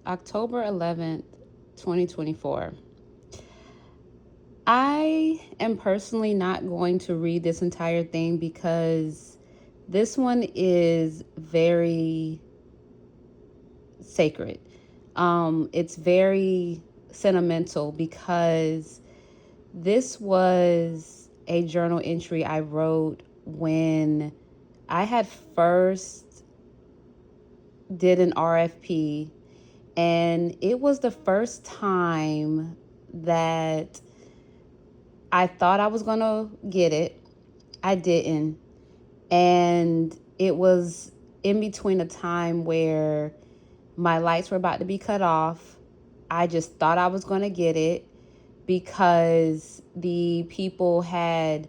October 11th, 2024. I am personally not going to read this entire thing because this one is very sacred. It's very sentimental because this was a journal entry I wrote when I had first did an RFP, and it was the first time that I thought I was going to get it. I didn't. And it was in between a time where my lights were about to be cut off. I just thought I was going to get it because the people had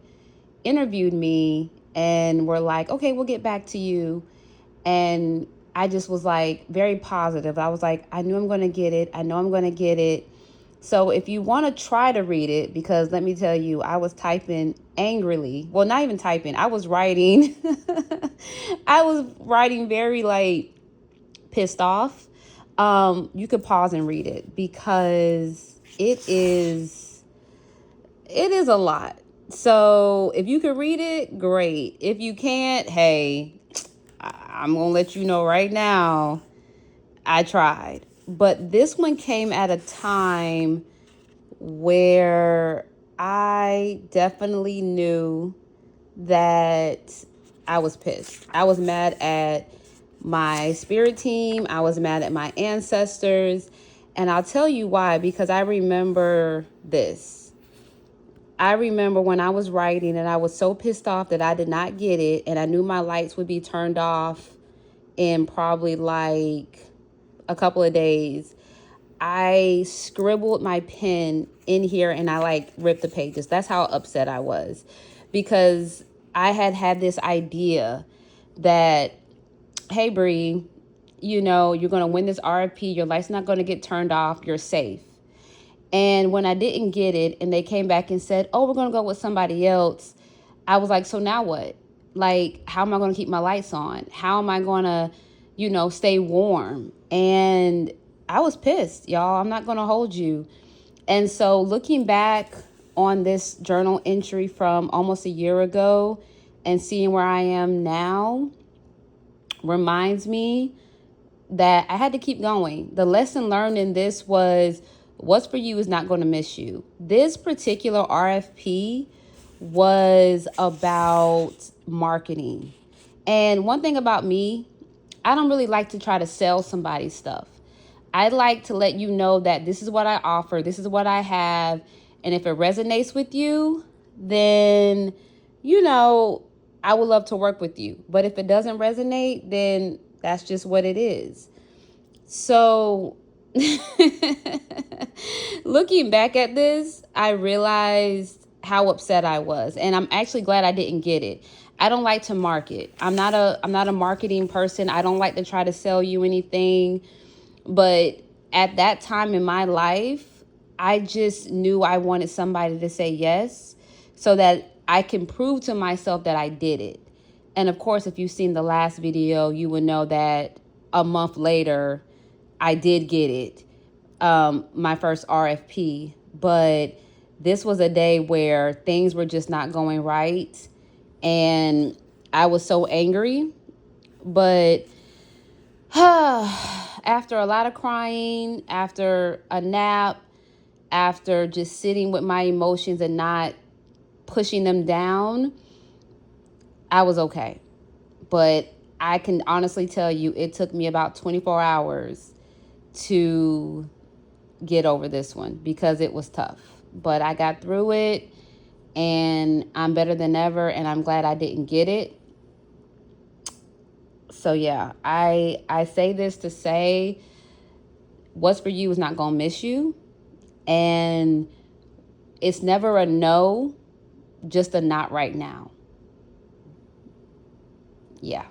interviewed me and were like, okay, we'll get back to you. And I just was like very positive. I was like, I knew I'm going to get it. I know I'm going to get it. So if you want to try to read it, because let me tell you, I was typing angrily. Well, not even typing. I was writing. I was writing very like pissed off. You could pause and read it because it is a lot. So if you could read it, great. If you can't, hey, I'm going to let you know right now, I tried. But this one came at a time where I definitely knew that I was pissed. I was mad at my spirit team. I was mad at my ancestors. And I'll tell you why, because I remember this. I remember when I was writing and I was so pissed off that I did not get it, and I knew my lights would be turned off in probably like a couple of days. I scribbled my pen in here and I like ripped the pages. That's how upset I was, because I had this idea that, hey, Bree, you're going to win this RFP. Your light's not going to get turned off. You're safe. And when I didn't get it and they came back and said, oh, we're going to go with somebody else, I was like, so now what? Like, how am I going to keep my lights on? How am I going to, stay warm? And I was pissed, y'all. I'm not going to hold you. And so looking back on this journal entry from almost a year ago and seeing where I am now reminds me that I had to keep going. The lesson learned in this was what's for you is not going to miss you. This particular RFP was about marketing. And one thing about me, I don't really like to try to sell somebody stuff. I like to let you know that this is what I offer, this is what I have, and if it resonates with you, then, I would love to work with you. But if it doesn't resonate, then that's just what it is. So, looking back at this, I realized how upset I was, and I'm actually glad I didn't get it. I don't like to market. I'm not a marketing person. I don't like to try to sell you anything. But at that time in my life, I just knew I wanted somebody to say yes so that I can prove to myself that I did it. And of course, if you've seen the last video, you would know that a month later, I did get it, my first RFP. But this was a day where things were just not going right. And I was so angry. But after a lot of crying, after a nap, after just sitting with my emotions and not pushing them down, I was okay. But I can honestly tell you it took me about 24 hours to get over this one because it was tough. But I got through it and I'm better than ever, and I'm glad I didn't get it. So yeah, I say this to say what's for you is not going to miss you. And it's never a no, just a not right now. Yeah.